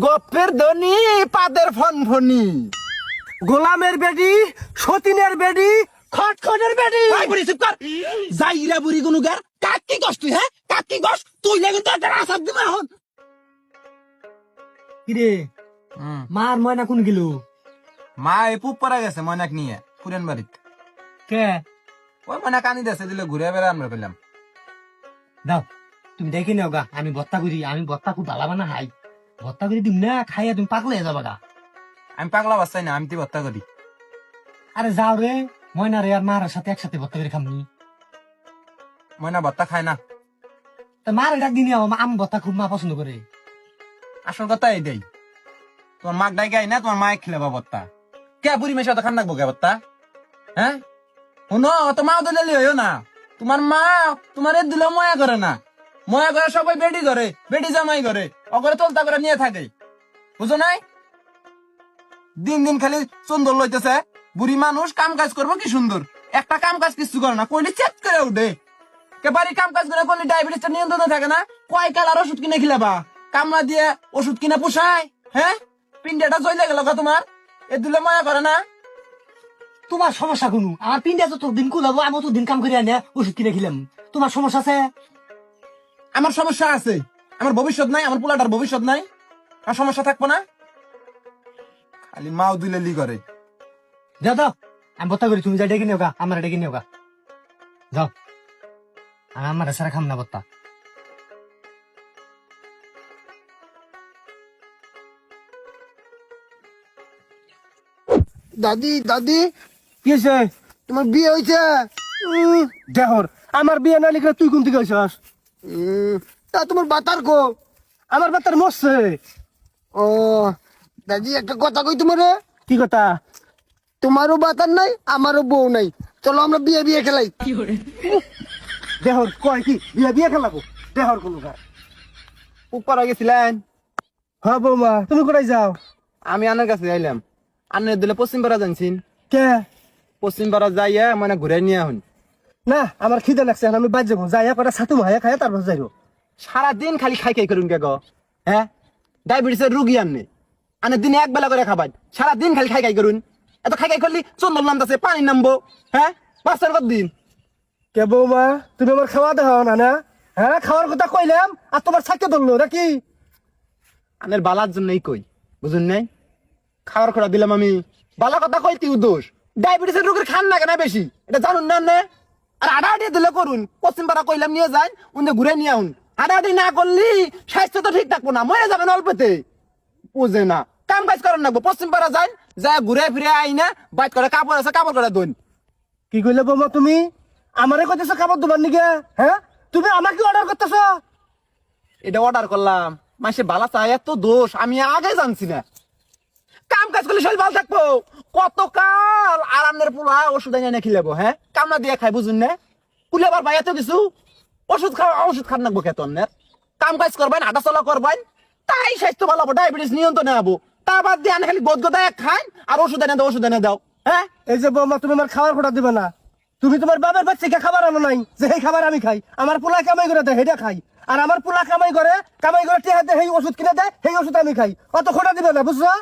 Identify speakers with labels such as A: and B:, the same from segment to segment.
A: গপ্পের ধনী পাদের ফনফনি,
B: গোলামের বেডি, সতীনের বেডি, খটখটের বেডি।
A: ভাই বুড়ি চুপ কর। যাইরা বুড়ি গুনুগার, কাক কি কষ্ট তুই? হ্যাঁ কাক কি কষ্ট তুই? লাগি তো একটা আসাদ দিমা এখন।
B: কিরে মার ময়না কোন গেল?
C: মা এই পুপ পরা গেছে ময়নাক নিয়ে পুরেন বাড়িত।
B: কে
C: ওই ময়না কানি দেশে দিলে ঘুরে বেড়া আমরা পেলাম।
B: দাও তুমি দেখে নাও গা, আমি ভত্তা করি, আমি ভত্তা খুব ভালো বানা খাই। ভত্তা করে দিম না, খাইয়া তুমি পাগলা হয়ে যাবা গা।
C: আমি পাগলা বাচ্চাই না, আমি তুই ভত্তা করি।
B: আরে যাও রে, ময়না রে আর মার সাথে একসাথে ভত্তা করে খামনি।
C: ময়না ভত্তা খায় না।
B: তা মার ডাক দিনি, আমি ভত্তা খুব মা পছন্দ করে।
C: আসল কথা এইটাই, তোমার মাক ডাইকে আই না, তোমার মায়ের খেলাবা ভত্তা। কে বুড়ি মেশে অত খান রাখবো কে ভত্তা? হ্যাঁ শুনো, অত মাও দিলে হইও না। তোমার মা তোমার এর দিলেও ময়া করে না। ময়া করে সবাই বেডি করে, বেডি জামাই করে, অগরে তোলতা করে নিয়ে থাকে, বুঝো নাই? দিন দিন খালি সুন্দর লইতেছে। বুড়ি মানুষ কাম কাজ করবো কি সুন্দর, একটা কাম কাজ কিছু করে না, কইলে চেক করে উঠে। কে বাড়ি কাম কাজ করে করলে ডায়াবেটিসটা নিয়ন্ত্রণে থাকে না। কয় কাল আর ওষুধ কিনে খিলাবা? কামলা দিয়ে ওষুধ কিনে পোষায়? হ্যাঁ পিন্ডাটা জইলে গেল তোমার, এ দিলে ময়া করে না।
B: তোমার সমস্যা কোনো? আমার পিন্ডা যত দিন কুলাবো, আমি তো দিন কাম করে আনে ওষুধ কিনে খেলাম। তোমার সমস্যা আছে?
C: আমার সমস্যা আছে, আমার ভবিষ্যৎ নাই, আমার পোলাটার ভবিষ্যৎ নাই, আর সমস্যা থাকবো না? খালি মাও দিলে লি করে।
B: যাও দাও, আমি ভত্তা করি, তুমি যা ডেকে নিও গা, আমার ডেকে নিও গা। যাও, আর আমার সারা খাম না ভত্তা।
A: দাদি দাদি,
B: কি হয়েছে?
A: তোমার বিয়ে হয়েছে?
B: দেহর আমার বিয়ে না লিখলে তুই কোন থেকে হয়েছস?
A: তা তোমার বাতার কো?
B: আমার বাচ্চার মরছে।
A: ও দাদি, একটা কথা কই তোমার,
B: কি কথা?
A: তোমারও বাতার নাই, আমারও বউ নাই, চলো আমরা বিয়ে বিয়ে খেলাই।
B: দেহর কয় কি বিয়ে বিয়ে খেলাবো? দেহর কোনো কাজ।
C: উপর গেছিলেন?
B: হ্যাঁ বৌমা, তুমি কোথায় যাও?
C: আমি আনার কাছে আইলাম। আনের দিলে পশ্চিম পাড়া জানছেন?
B: কে?
C: পশ্চিম পাড়া যাইয়া মানে ঘুরে নিয়ে আহুন।
B: না, আমার খিদে লাগছে, আমি বাদ যাবো, যাইয়া কটা ছাতু মাইয়া খাইয়া তারপর যাইবো।
C: সারাদিন খালি খাই খাই করুন কে গো? হ্যাঁ ডায়াবেটিসের রুগী আনে দিনে এক বেলা করে খাবার, সারাদিন খালি খাই খাই করুন। এত খাই খাই করলি চন্দন নামতেছে, পানি নামবো। হ্যাঁ বাচ্চার কত দিন?
B: কে বৌমা, তুমি আমার খাওয়া দেখাও না না? হ্যাঁ খাওয়ার কথা কইলাম আর তোমার সাইকে ধরলো নাকি?
C: আনের বালার জন্যই কই, বুঝুন নাই? খাওয়ার খোড়া দিলাম আমি, বালা কথা কইতে দোষ। ডায়াবেটিসের রোগের খান না কেন বেশি, এটা জানুন না নে? আর আড়াআড়ি দিলে করুন, পশ্চিম পাড়া কইলাম নিয়ে যান, উনি ঘুরে নিয়ে আউন। আড়াআড়ি না করলি স্বাস্থ্য তো ঠিক থাকবো না, মরে যাবেন অল্পতে। বুঝে না, কাম কাজ করেন নাকবো। পশ্চিম পাড়া যান, যায় ঘুরে ফিরে আই না, বাইক করে কাপড় আছে কাপড় করে দোন।
B: কি কইলে বৌমা তুমি? আমারে কইতেছো খাবার তোমার নিকে? হ্যাঁ তুমি আমাকে অর্ডার করতেছো?
C: এটা অর্ডার করলাম, মাসে বালা চাই, এত দোষ আমি আগে জানছি না। কাম কাজ করলে শরীর ভালো থাকবো। কতকাল আরামের পোলা ওষুধ এনে খিলাবো? হ্যাঁ কামনা দিয়ে খাই, বুঝুন না? কুলেবার ভাই এত কিছু ওষুধ খাওয়া, ওষুধ খান নাকবো খেত? কাম কাজ করবেন, হাঁটা চলা করবেন, তাই স্বাস্থ্য ভালো হবো, ডায়াবেটিস নিয়ন্ত্রণে হবো। তা বাদ দিয়ে আনে খালি গদ গদায় খান আর ওষুধ এনে দাও, ওষুধ এনে দাও। হ্যাঁ
B: এই যে বৌমা, তুমি আমার খাবার খোটা দিবে না? তুমি তোমার বাবার বাচ্চাকে খাবার আনো নাই যে এই খাবার আমি খাই? আমার পোলা কামাই করে দেয়, হেটা খাই। আর আমার পোলা কামাই করে টেহা দেয়, সেই ওষুধ কিনে দেয়, সেই ওষুধ আমি খাই। অত খোটা দিবে না, বুঝছো?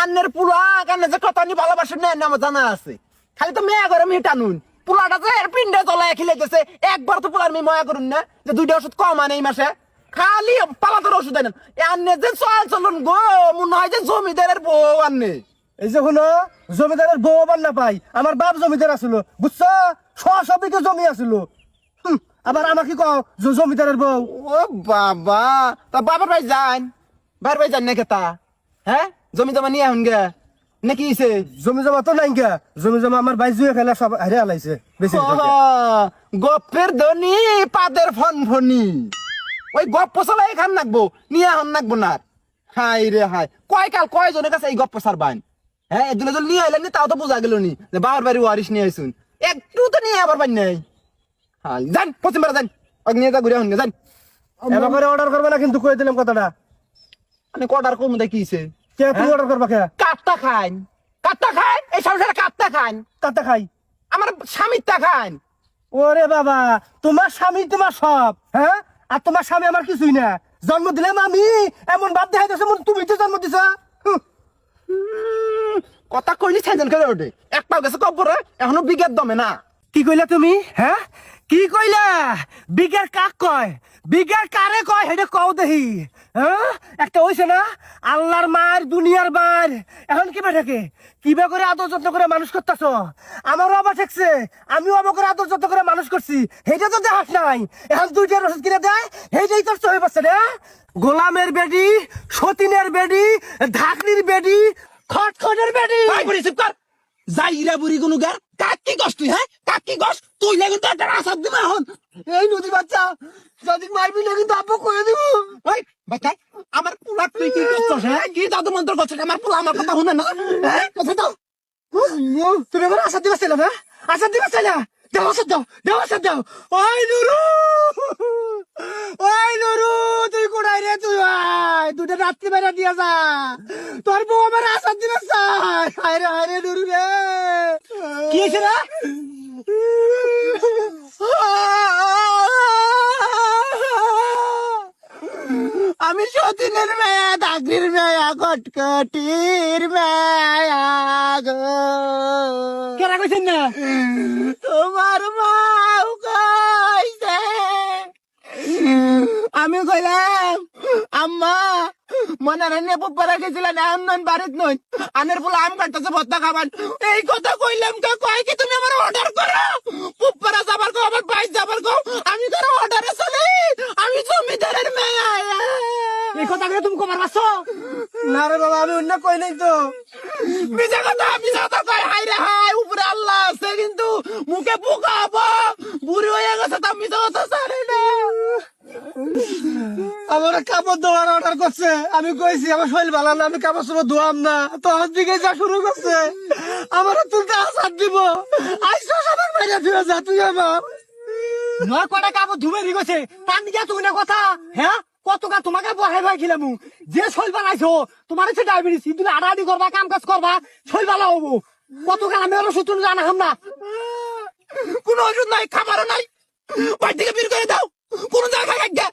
C: আন্নের পুলা কানে যে কত নি ভালোবাসেন না আমার জানা আছে। খালি তো মেয়া করে মেয়ে টানুন, পুলাটা যে এর পিন্ডে জ্বলায় খিলাইতেছে। একবার তো পুলার মেয়ে ময়া করুন না যে দুইটা ওষুধ কম আনে এই মাসে, খালি পালাতোর ওষুধ আনেন। আন্নে যে চল চলুন গো, মনে হয় যে জমিদারের বউ আন্নে।
B: এই যে হলো জমিদারের বউ আবার না পাই, আমার বাপ জমিদার আসলো, বুঝছো? 600 বিঘা জমি আসলো। আবার আমাকে কও জমিদারের বউ?
C: ও বাবা, তা বাবার ভাই যান, বার ভাই যান না কেতা? হ্যাঁ জমি জমা নিয়ে আহুন গে নাকি?
B: জমি জমা তো নাই গা, জমি জমা আমার ভাই জুয়ে খেলা সব হারে আলাইছে, বেশি
C: গপ্পের ধনী পাদের ফনফনি, ওই গপ্প চলাই খান নাকবো, নিয়ে আহন নাকবো না। হাই রে হাই, কয় কাল কয় জনের কাছে এই গপ্প সারবান? হ্যাঁ এদিকে যদি নিয়ে আইলেন তাও তো বোঝা গেল নি যে বাবার বাড়ি ওয়ারিস নিয়ে আইসুন, একটু তো নিয়ে আবার বান নাই। হাই যান পশ্চিম পাড়া যান, ওই নিয়ে যা ঘুরে আহুন গে যান।
B: এবার করে অর্ডার করবে না কিন্তু, কই দিলাম কথাটা।
C: মানে কটার কম দেখিছে?
B: কে তুমি অর্ডার করবা? কে
C: কাটটা খান, কাটটা খান, এই সংসারে কাটটা খান।
B: কাটা খাই?
C: আমার স্বামীরটা খান।
B: ওরে বাবা, তোমার স্বামী তোমার সব, হ্যাঁ? আর তোমার স্বামী আমার কিছুই না। জন্ম দিলাম আমি, এমন বাপ দেখাইতেছে মন তুমি তো জন্ম দিছ।
A: কথা কইলি ছেঁচেন করে ওঠে এক পাও গেছে কব্বরে এখনো বিঘের দমে না।
B: কি কইলা তুমি? হ্যাঁ কি কইলা? বিঘার কাক কয়, বিঘার কারে কয় হেডে কও দেহি। হ্যাঁ একটা হইছে না আল্লাহর মার দুনিয়ার মার, এখন কিবা থাকে কিবা করে আদর যত্ন করে মানুষ করতেছ। আমারও আবার ঠেকছে, আমিও আবার করে আদর যত্ন করে মানুষ করছি, সেইটা তো দেখাস নাই। এখন দুইটার ওষুধ কিনে দেয়, সেইটাই তোর চলে পাচ্ছে না। গোলামের বেডি, সতীনের বেডি, ঢাকনির বেডি, খটখটের বেডি।
A: ভাই বুড়ি চুপ কর। যাইরা বুড়ি কোনো গার কাক কি কষ্ট তুই হ্যাঁ কাক কি কষ্ট তুই লাগে তো একটা আসাদ দিবে এখন।
B: এই নদী বাচ্চা যদি মারবি না কিন্তু আব্বু কয়ে দিব।
A: ওই বাচ্চা আমার পোলা তুই কি করছিস হ্যাঁ কি জাদু মন্ত্র করছিস আমার পোলা আমার কথা শুনে না হ্যাঁ কথা দাও।
B: তুমি এখন আসাদ দিবা ছিলাম? হ্যাঁ আসাদ দিবা ছিলা? দেও আসাদ দাও, দেও আসাদ দাও। ওই নুরু, ওই নুরু তুই কোথায় রে? তুই আয় দুটো রাত্রি বেলা দিয়া যা, তোর বউ আমার আসাদ দিবা চাই। হায় রে নুরু রে।
A: কি হয়েছে না?
B: আমি সতীনের মেয়া, ডাকরির মেয়া, কটকটির মেয়া গো।
A: কেনা কইছেন না
B: তোমার মাও কইছে। আমি কইলাম আম্মা মনে রান্নে পুপারা গেছিলেন এমন বাড়িত নই, আনের বলে আম কাটতেছে ভত্তা খাবার। এই কথা কইলাম কে কয় কি তুমি আমার অর্ডার করো পুপারা যাবার গো, আমার বাইক যাবার গো, আমি করো অর্ডারে চলি, আমি জমিদারের মেয়ে।
A: এই কথা তুমি কবার পারছো?
B: না রে বাবা আমি অন্য কই নাই তো।
A: মিছা কথা কয় হাই রে হাই উপরে আল্লাহ আছে কিন্তু মুখে পোকা হবো বুড়ি হয়ে গেছে তা মিছা কথা সারে না।
B: আমার কাপড় ধোয়ার অর্ডার করছে, আমি কইছি আমার শরীর ভালো না, আমি কাপড় চোপড় ধোয়াম না। তখন দিকে যা শুরু করছে আমার তুলতে আসাদ দিব। আইসা সবার বাইরে ফিরে যা তুই আমার।
A: নয় কটা কাপড় ধুবে রিগেছে তার নিকে তুই না কথা হ্যাঁ কতকা তোমাকে বহাই ভাই খিলাম যে শৈল বানাইছো তোমার হচ্ছে ডায়াবেটিস তুমি আড়াআড়ি করবা কাম কাজ করবা শৈল ভালো হবো কতকা আমি ওর ওষুধ জানা হাম না কোন ওষুধ নাই খাবারও নাই বাড়ি থেকে বের করে দাও কোন জায়গায় রাখবে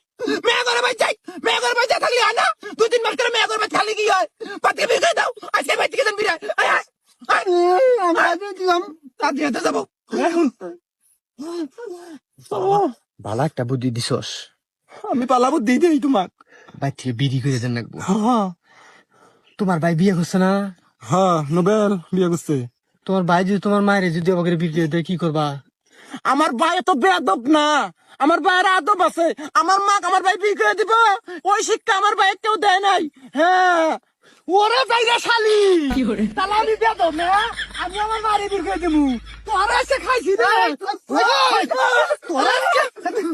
A: মেয়ে করে বাই যাই মেয়ে করে বাই যাই থাকলে হয় না 2-3 মাস করে মেয়ে করে বাই খালি কি হয় বাড়ি থেকে বের করে দাও আজকে বাড়ি থেকে বিরাই তাড়াতাড়ি হাতে যাবো
B: ভালো একটা বুদ্ধি দিছস।
A: আমি পালাবো দিয়ে দেই তোমাক
B: ভাই থেকে বিড়ি করে দেন রাখবো। তোমার ভাই বিয়ে করছে না?
A: হ্যাঁ নোবেল বিয়ে করছে।
B: তোমার ভাই যদি তোমার মায়ের যদি আমাকে বিয়ে করে দেয় কি করবা?
A: আমার ভাই তো বেয়াদব না, আমার ভাইয়ের আদব আছে। আমার মা আমার ভাই বিয়ে করে দিব ওই শিক্ষা আমার ভাই কেউ দেয় নাই। হ্যাঁ ওরে বাইরে শালি তাহলে আমি বেয়াদব না, আমি আমার বাড়ি বিয়ে করে দিব। তোরা এসে খাইছি না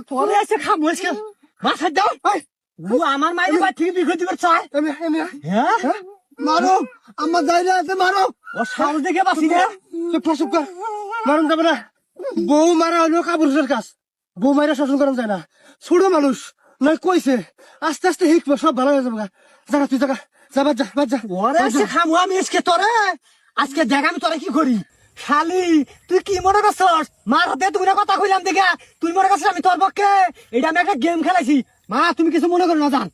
A: তোরা এসে খাবো এসে বাসা দাও আমার মায়ের বাড়ি থেকে বিয়ে করে দিবে চাই। হ্যাঁ
B: মারো আমার যাইলে আছে মারো।
A: ও সাহস দেখে বাসি না
B: চুপ কর মারুন যাবে না। বউ মারা হলো কাপুরুষের কাজ, বউ মারা শাসন করা যায় না। ছোট মানুষ নয় কইছে আস্তে আস্তে শিখবো সব ভালো হয়ে যাবে। জায়গা তুই জায়গা যা বাদ যা বাদ যা।
A: ওরে এসে খাবো আমি আজকে তোরে আজকে দেখ আমি তোরা কি করি। শালি তুই কি মনে করছস মার হাতে তুমি না কথা কইলাম দেখে তুই মনে করছিস আমি তোর পক্ষে এটা আমি একটা গেম খেলাইছি। মা তুমি কিছু মনে করো না জান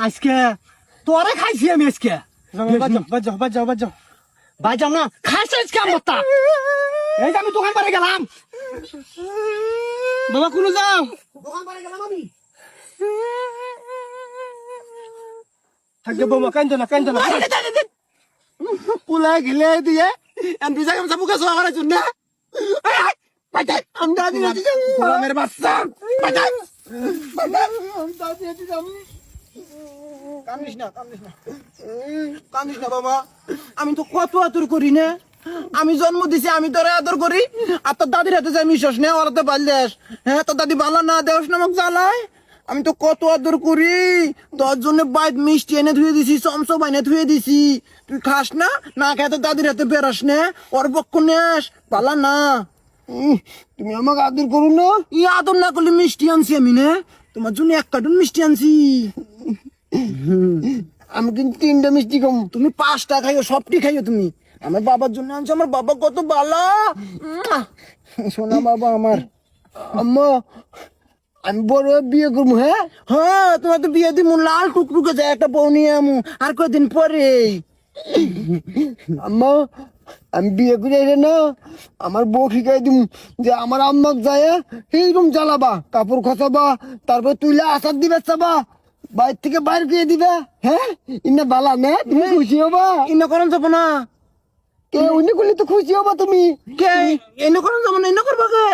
A: আজকে তোরে খাইছি আমি আজকে
B: বাদ যাও বাদ যাও বাদ যাও।
A: ভাই যাম না খাইছে আজকে আমার তা এই যে আমি দোকান পারে গেলাম
B: বাবা কোনো যাও
A: দোকান পারে গেলাম আমি
B: থাকবে বৌমা কান্দো না কান্দো না।
A: পুলা গেলে দিয়ে এমপি জায়গা আমি মুখে সোয়া করার জন্য গোলামের বাচ্চা কান্দিস না বাবা আমি তো কত আদর করি না। আমি জন্ম দিছি আমি তোরে আদর করি আর তোর দাদির হাতে যাই মিশস না ওরা তো বাল্যাস। হ্যাঁ তোর দাদি বালা না দেওস নামক জ্বালায় আমি তো কত আদর করি তোর জন্য বাইক মিষ্টি এনে ধুয়ে দিছি চমচম এনে ধুয়ে দিছি তুই খাস না না খেয়ে তোর দাদির হাতে বেরাস না ওর পক্ষ নেস বালা না।
B: তুমি আমাকে আদর করো না।
A: ই আদর না করলে মিষ্টি আনছি আমি না তোমার জন্য 1 কার্টুন মিষ্টি আনছি।
B: আমি কিন্তু 3টা মিষ্টি কম।
A: তুমি 5টা খাইও সবটি খাইও তুমি আমার বাবার জন্য আনছো আমার বাবা কত ভালো সোনা বাবা আমার।
B: আম্মা
A: আমি বড় বিয়ে করবো। হ্যাঁ
D: হ্যাঁ তোমার তো বিয়ে দিমু লাল টুকটুকে যায় একটা বউ নিয়ে আমু আর কদিন পরে।
A: আম্মা আমি বিয়ে করে এলে না আমার বউ শিখাই দিম যে আমার আম্মাক যায় এইরকম জ্বালাবা, কাপড় খসাবা, তারপর তুইলে আচার দিবে চাবা, বাইর থেকে বাইর করে দিবে। হ্যাঁ ইন্না বালা না, তুমি খুশি হবা।
D: ইন্ন করন যাব না
A: কে অন্য করলে তো খুশি হবা তুমি।
D: কে এনে করন যাব না, এনে করবা কে?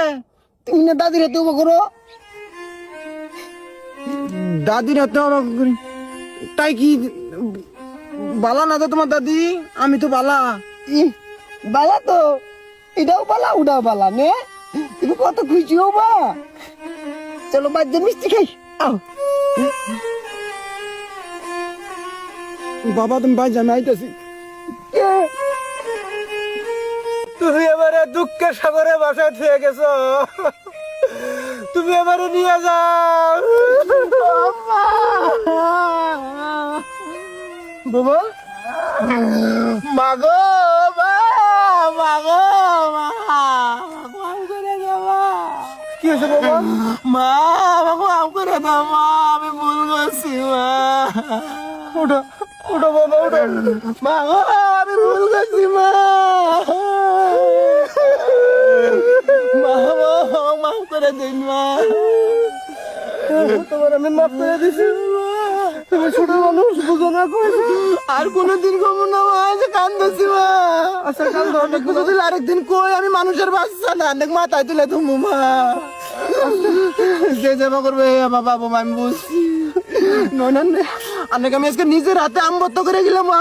A: তুমি না দাদির হাতে উবা করো।
D: দাদির হাতে অবাক করি, তাই কি বালা না তো তোমার দাদি? আমি তো বালা।
A: ই, বালা তো, এটাও বালা ওটাও বালা নে, তুমি কত খুশি হবা। চলো বাচ্চা মিষ্টি খাই। আও
D: বাবা তুমি ভাই জানাই আইতাছি।
B: তুমি এবারে দুঃখের সাগরে বাসায় থেকে গেছো, তুমি এবারে নিয়ে যাও। বাবা মাগো মাগো কি হয়েছে বাবা?
D: মা আমাকে আম করে দাও মা, আমি ভুল করছি মা।
B: ওটা ওটা বাবা ওটা।
D: মা গো, আমি ভুল করছি মা। মা গো, মাফ করে দিন মা।
B: তোমার আমি মাফ করে দিছি, তুমি ছোট মানুষ বুঝো না কইছো।
D: আর কোনদিন কমু না মা, যে কান্দছি মা।
B: আচ্ছা কাল
D: অনেক কিছু দিলে আরেকদিন কই আমি মানুষের বাচ্চা না, অনেক মাথায় তুলে তুমি মা। যে যেবা করবে বাবা বাবা আমি বুঝছি। নয় না অনেক আমি আজকে নিজের হাতে আমবত্ত করে গেলাম মা।